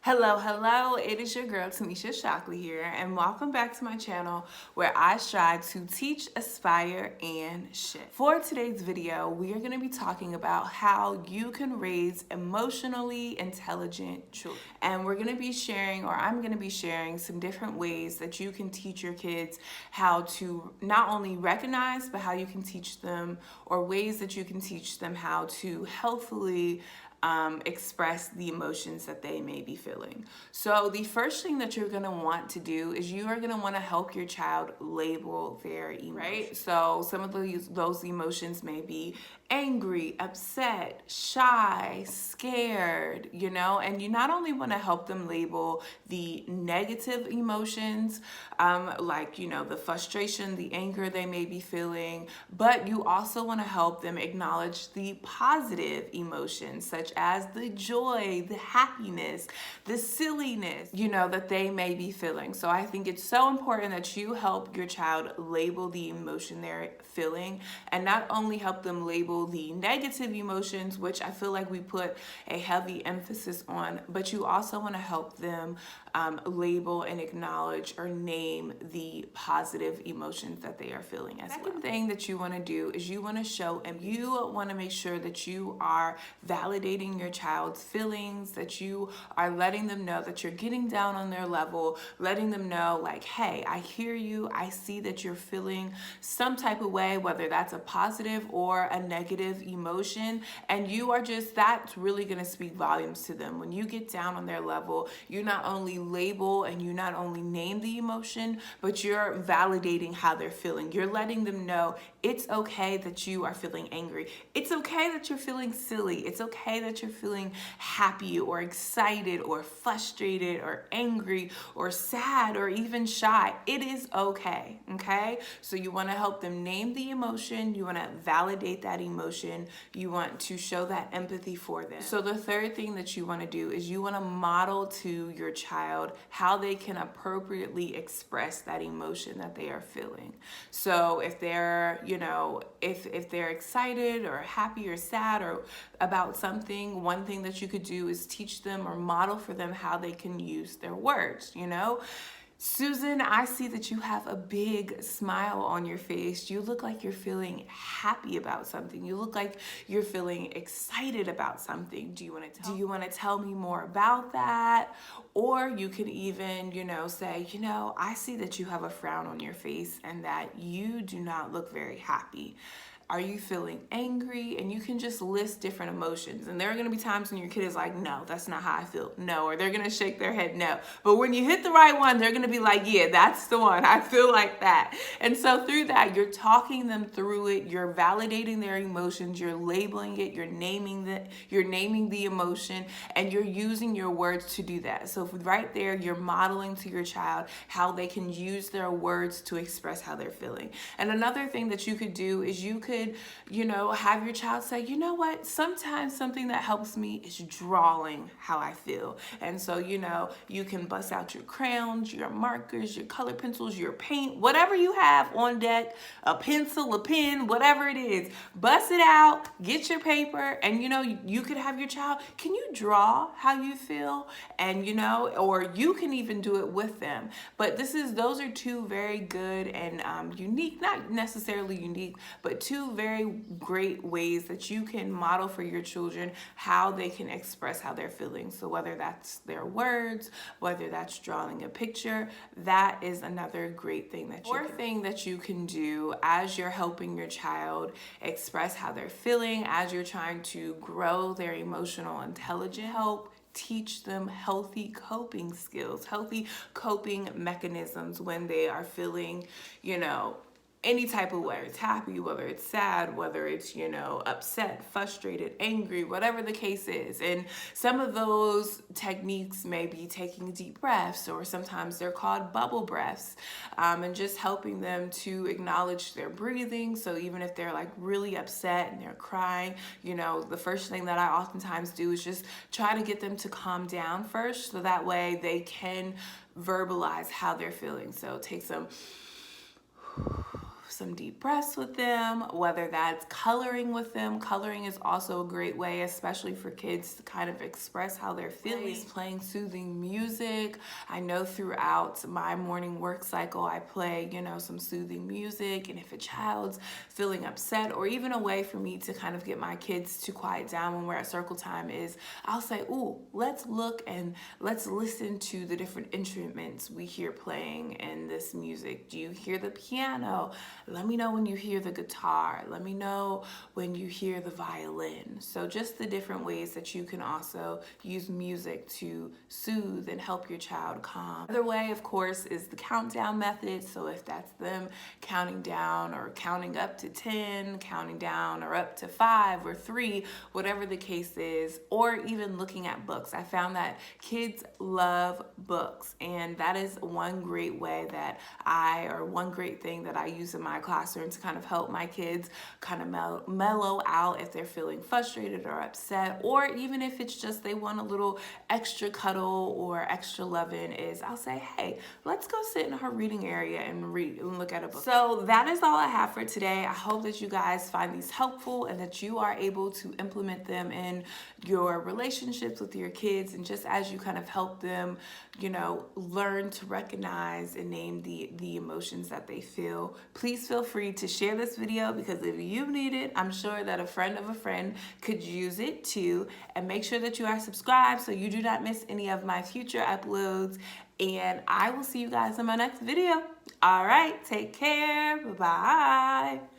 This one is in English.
Hello, it is your girl Timmesha Shockley here, and welcome back to my channel where I strive to teach, aspire, and shift. For today's video, we are going to be talking about how you can raise emotionally intelligent children. And we're going to be sharing, or I'm going to be sharing, some different ways that you can teach your kids how to not only recognize, but how you can teach them, or ways that you can teach them how to healthfully express the emotions that they may be feeling. So the first thing that you're going to want to do is you are going to want to help your child label their emotions, right? So some of those emotions may be angry, upset, shy, scared, and you not only want to help them label the negative emotions, the frustration, the anger they may be feeling, but you also want to help them acknowledge the positive emotions, such as the joy, the happiness, the silliness, that they may be feeling. So I think it's so important that you help your child label the emotion they're feeling, and not only help them label the negative emotions, which I feel like we put a heavy emphasis on, but you also want to help them label and acknowledge or name the positive emotions that they are feeling as well. Second thing that you want to do is you want to show, and you want to make sure that you are validating your child's feelings, that you are letting them know that you're getting down on their level, letting them know like, hey, I hear you, I see that you're feeling some type of way, whether that's a positive or a negative emotion, and that's really going to speak volumes to them. When you get down on their level, you not only label and you not only name the emotion, but you're validating how they're feeling. You're letting them know it's okay that you are feeling angry. It's okay that you're feeling silly. It's okay that you're feeling happy or excited or frustrated or angry or sad or even shy. It is okay, okay? So you want to help them name the emotion. You want to validate that emotion. You want to show that empathy for them. So the third thing that you want to do is you want to model to your child how they can appropriately express that emotion that they are feeling. So if they're, if they're excited or happy or sad or about something, one thing that you could do is teach them or model for them how they can use their words, Susan, I see that you have a big smile on your face. You look like you're feeling happy about something. You look like you're feeling excited about something. Do you want to tell me more about that? Or you can even, say, I see that you have a frown on your face and that you do not look very happy. Are you feeling angry? And you can just list different emotions. And there are going to be times when your kid is like, no, that's not how I feel. No, or they're going to shake their head no. But when you hit the right one, they're going to be like, yeah, that's the one. I feel like that. And so through that, you're talking them through it. You're validating their emotions. You're labeling it. You're naming the emotion, and you're using your words to do that. So right there, you're modeling to your child how they can use their words to express how they're feeling. And another thing that you could do is you could have your child say, you know what, sometimes something that helps me is drawing how I feel. And so, you can bust out your crayons, your markers, your color pencils, your paint, whatever you have on deck, a pencil, a pen, whatever it is, bust it out, get your paper, and you could have your child, can you draw how you feel? And or you can even do it with them. But those are two very good and unique, not necessarily unique, but two very great ways that you can model for your children how they can express how they're feeling. So whether that's their words, whether that's drawing a picture, that is another great thing that you can do as you're helping your child express how they're feeling, as you're trying to grow their emotional intelligence. Help teach them healthy coping skills, healthy coping mechanisms when they are feeling, any type of way. Whether it's happy, whether it's sad, whether it's, upset, frustrated, angry, whatever the case is. And some of those techniques may be taking deep breaths, or sometimes they're called bubble breaths, and just helping them to acknowledge their breathing. So even if they're like really upset and they're crying, the first thing that I oftentimes do is just try to get them to calm down first, so that way they can verbalize how they're feeling. So take some some deep breaths with them, whether that's coloring with them. Coloring is also a great way, especially for kids, to kind of express how they're feeling. Playing soothing music. I know throughout my morning work cycle, I play, some soothing music. And if a child's feeling upset, or even a way for me to kind of get my kids to quiet down when we're at circle time, is I'll say, ooh, let's look and let's listen to the different instruments we hear playing in this music. Do you hear the piano? Let me know when you hear the guitar. Let me know when you hear the violin. So just the different ways that you can also use music to soothe and help your child calm. Another way, of course, is the countdown method. So if that's them counting down or counting up to 10, counting down or up to 5 or 3, whatever the case is, or even looking at books. I found that kids love books, and that is one great way that one great thing that I use in my classroom to kind of help my kids kind of mellow out if they're feeling frustrated or upset, or even if it's just they want a little extra cuddle or extra loving, is I'll say, hey, let's go sit in her reading area and read and look at a book. So that is all I have for today. I hope that you guys find these helpful and that you are able to implement them in your relationships with your kids, and just as you kind of help them, learn to recognize and name the emotions that they feel. Please feel free to share this video, because if you need it, I'm sure that a friend of a friend could use it too. And make sure that you are subscribed so you do not miss any of my future uploads. And I will see you guys in my next video. All right, take care. Bye-bye.